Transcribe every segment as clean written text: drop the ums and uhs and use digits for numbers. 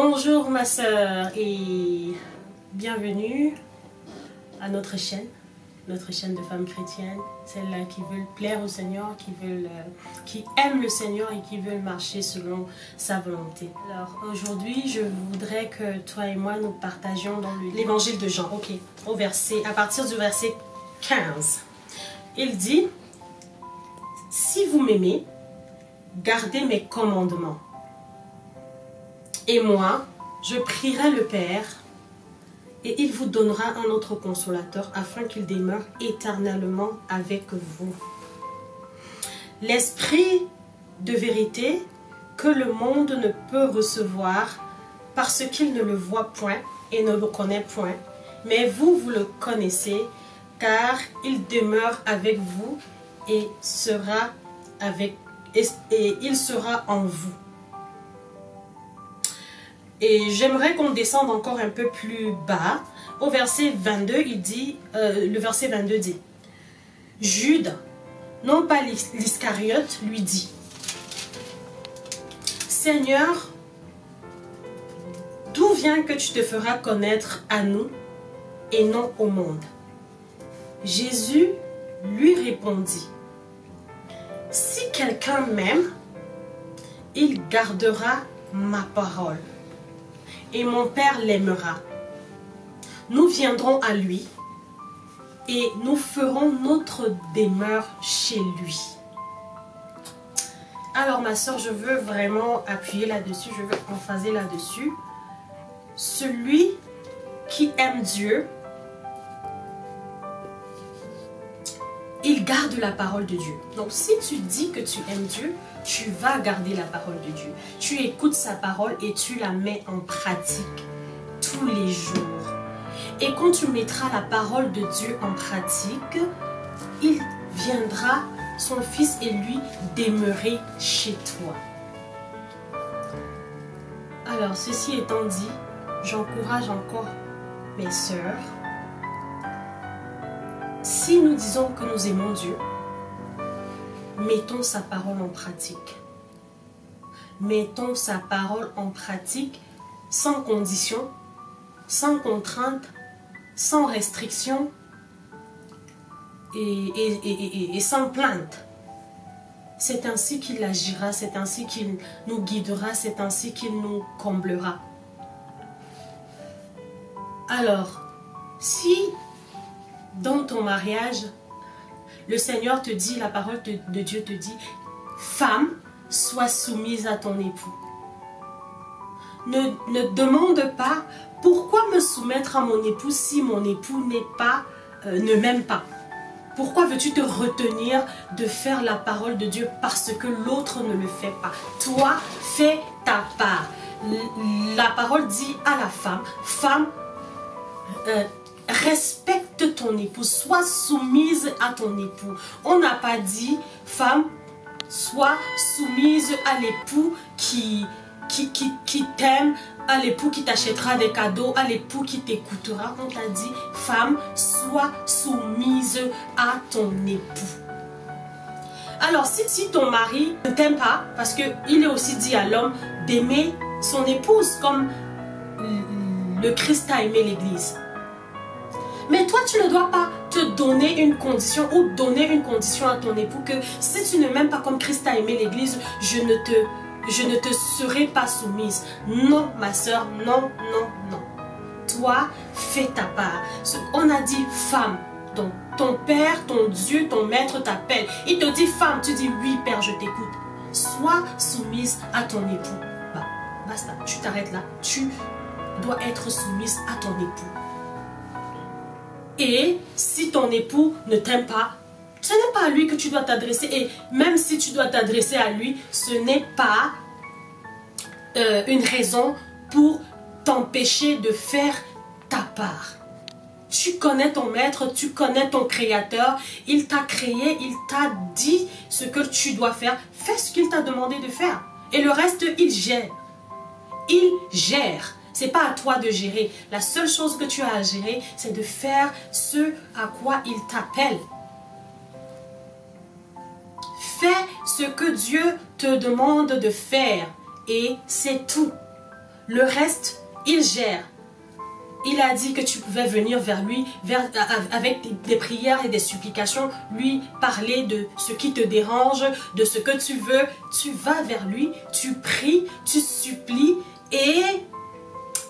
Bonjour ma sœur et bienvenue à notre chaîne de femmes chrétiennes, celles-là qui veulent plaire au Seigneur, qui aiment le Seigneur et qui veulent marcher selon sa volonté. Alors aujourd'hui, je voudrais que toi et moi nous partagions dans l'évangile de Jean, ok, à partir du verset 15. Il dit, si vous m'aimez, gardez mes commandements. Et moi, je prierai le Père, et il vous donnera un autre consolateur, afin qu'il demeure éternellement avec vous. L'Esprit de vérité que le monde ne peut recevoir, parce qu'il ne le voit point et ne le connaît point. Mais vous, vous le connaissez, car il demeure avec vous et il sera en vous. Et j'aimerais qu'on descende encore un peu plus bas. Au verset 22, le verset 22 dit, Jude, non pas l'Iscariote, lui dit, Seigneur, d'où vient que tu te feras connaître à nous et non au monde? Jésus lui répondit, si quelqu'un m'aime, il gardera ma parole. Et mon Père l'aimera. Nous viendrons à lui et nous ferons notre demeure chez lui. Alors ma soeur, je veux vraiment appuyer là-dessus, je veux emphaser là-dessus. Celui qui aime Dieu, il garde la parole de Dieu. Donc si tu dis que tu aimes Dieu, tu vas garder la parole de Dieu. Tu écoutes sa parole et tu la mets en pratique tous les jours. Et quand tu mettras la parole de Dieu en pratique, il viendra, son Fils et lui, demeurer chez toi. Alors, ceci étant dit, j'encourage encore mes sœurs. Si nous disons que nous aimons Dieu, mettons sa parole en pratique. Mettons sa parole en pratique sans condition, sans contrainte, sans restriction et sans plainte. C'est ainsi qu'il agira, c'est ainsi qu'il nous guidera, c'est ainsi qu'il nous comblera. Alors, si dans ton mariage, le Seigneur te dit, la parole de Dieu te dit, femme, sois soumise à ton époux. Ne demande pas, pourquoi me soumettre à mon époux si mon époux ne m'aime pas? Pourquoi veux-tu te retenir de faire la parole de Dieu parce que l'autre ne le fait pas? Toi, fais ta part. La parole dit à la femme, femme, respecte ton époux, sois soumise à ton époux. On n'a pas dit, femme, sois soumise à l'époux qui t'aime, à l'époux qui t'achètera des cadeaux, à l'époux qui t'écoutera. On t'a dit, femme, sois soumise à ton époux. Alors, si ton mari ne t'aime pas, parce qu'il est aussi dit à l'homme d'aimer son épouse comme le Christ a aimé l'Église. Mais toi, tu ne dois pas te donner une condition ou donner une condition à ton époux que si tu ne m'aimes pas comme Christ a aimé l'Église, je ne te serai pas soumise. Non, ma soeur, non, non, non. Toi, fais ta part. On a dit femme. Donc, ton Père, ton Dieu, ton Maître t'appelle. Il te dit femme, tu dis oui, Père, je t'écoute. Sois soumise à ton époux. Bah, basta, tu t'arrêtes là. Tu dois être soumise à ton époux. Et si ton époux ne t'aime pas, ce n'est pas à lui que tu dois t'adresser. Et même si tu dois t'adresser à lui, ce n'est pas une raison pour t'empêcher de faire ta part. Tu connais ton maître, tu connais ton créateur. Il t'a créé, il t'a dit ce que tu dois faire. Fais ce qu'il t'a demandé de faire. Et le reste, il gère. Il gère. Ce n'est pas à toi de gérer. La seule chose que tu as à gérer, c'est de faire ce à quoi il t'appelle. Fais ce que Dieu te demande de faire et c'est tout. Le reste, il gère. Il a dit que tu pouvais venir vers lui avec des prières et des supplications, lui parler de ce qui te dérange, de ce que tu veux. Tu vas vers lui, tu pries, tu supplies et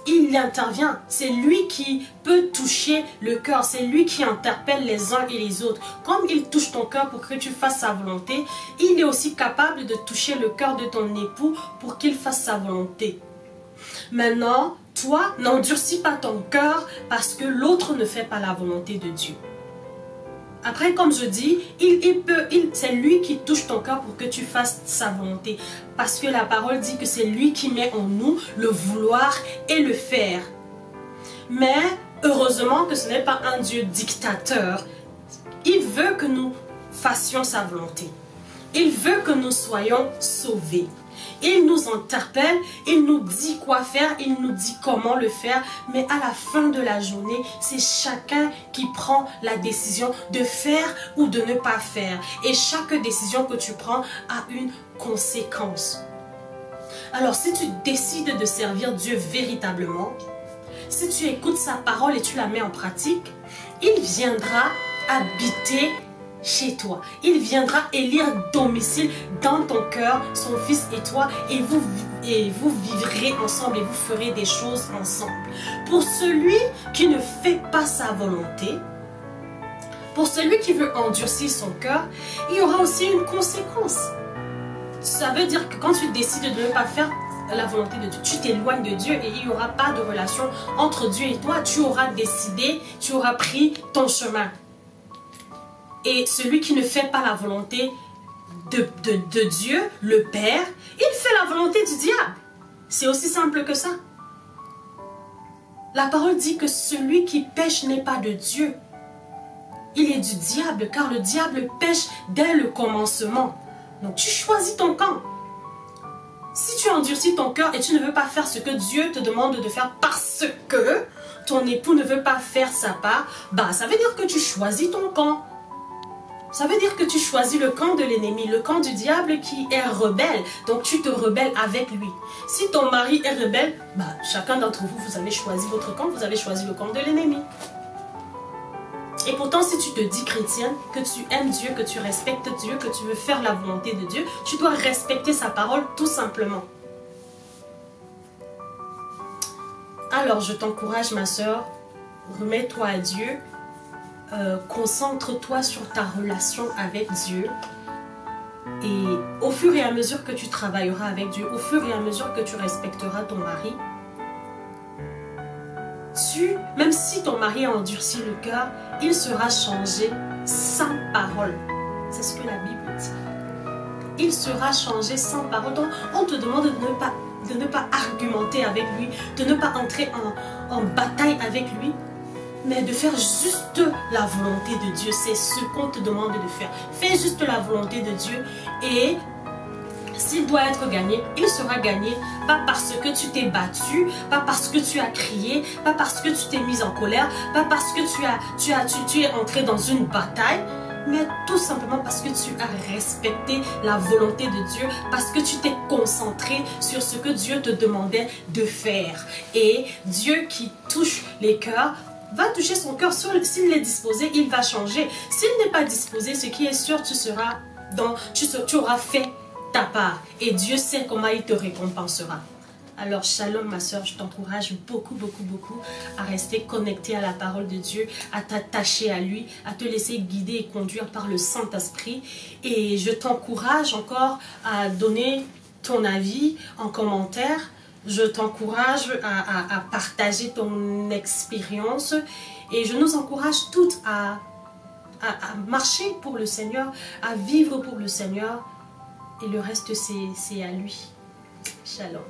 il intervient. C'est lui qui peut toucher le cœur, c'est lui qui interpelle les uns et les autres. Comme il touche ton cœur pour que tu fasses sa volonté, il est aussi capable de toucher le cœur de ton époux pour qu'il fasse sa volonté. Maintenant, toi, n'endurcis pas ton cœur parce que l'autre ne fait pas la volonté de Dieu. Après, comme je dis, c'est lui qui touche ton cœur pour que tu fasses sa volonté. Parce que la parole dit que c'est lui qui met en nous le vouloir et le faire. Mais heureusement que ce n'est pas un Dieu dictateur. Il veut que nous fassions sa volonté. Il veut que nous soyons sauvés. Il nous interpelle, il nous dit quoi faire, il nous dit comment le faire. Mais à la fin de la journée, c'est chacun qui prend la décision de faire ou de ne pas faire. Et chaque décision que tu prends a une conséquence. Alors si tu décides de servir Dieu véritablement, si tu écoutes sa parole et tu la mets en pratique, il viendra habiter chez toi. Il viendra élire domicile dans ton cœur, son fils et toi, et vous vivrez ensemble et vous ferez des choses ensemble. Pour celui qui ne fait pas sa volonté, pour celui qui veut endurcir son cœur, il y aura aussi une conséquence. Ça veut dire que quand tu décides de ne pas faire la volonté de Dieu, tu t'éloignes de Dieu et il n'y aura pas de relation entre Dieu et toi. Tu auras décidé, tu auras pris ton chemin. Et celui qui ne fait pas la volonté de Dieu, le Père, il fait la volonté du diable. C'est aussi simple que ça. La parole dit que celui qui pêche n'est pas de Dieu. Il est du diable, car le diable pêche dès le commencement. Donc tu choisis ton camp. Si tu endurcis ton cœur et tu ne veux pas faire ce que Dieu te demande de faire parce que ton époux ne veut pas faire sa part, bah ça veut dire que tu choisis ton camp. Ça veut dire que tu choisis le camp de l'ennemi, le camp du diable qui est rebelle. Donc tu te rebelles avec lui. Si ton mari est rebelle, bah, chacun d'entre vous, vous avez choisi votre camp, vous avez choisi le camp de l'ennemi. Et pourtant, si tu te dis chrétienne, que tu aimes Dieu, que tu respectes Dieu, que tu veux faire la volonté de Dieu, tu dois respecter sa parole tout simplement. Alors, je t'encourage, ma soeur, remets-toi à Dieu. Concentre-toi sur ta relation avec Dieu et au fur et à mesure que tu travailleras avec Dieu, au fur et à mesure que tu respecteras ton mari, même si ton mari a endurci le cœur, il sera changé sans parole. C'est ce que la Bible dit. Il sera changé sans parole. Donc on te demande de ne pas argumenter avec lui, de ne pas entrer en bataille avec lui, mais de faire juste la volonté de Dieu. C'est ce qu'on te demande de faire. Fais juste la volonté de Dieu et s'il doit être gagné, il sera gagné. Pas parce que tu t'es battu, pas parce que tu as crié, pas parce que tu t'es mise en colère, pas parce que tu es entré dans une bataille, mais tout simplement parce que tu as respecté la volonté de Dieu, parce que tu t'es concentré sur ce que Dieu te demandait de faire. Et Dieu qui touche les cœurs, va toucher son cœur. S'il est disposé, il va changer. S'il n'est pas disposé, ce qui est sûr, tu auras fait ta part. Et Dieu sait comment il te récompensera. Alors, shalom ma soeur, je t'encourage beaucoup, beaucoup, beaucoup à rester connecté à la parole de Dieu, à t'attacher à lui, à te laisser guider et conduire par le Saint-Esprit. Et je t'encourage encore à donner ton avis en commentaire. Je t'encourage à partager ton expérience et je nous encourage toutes à marcher pour le Seigneur, à vivre pour le Seigneur et le reste c'est à lui. Shalom.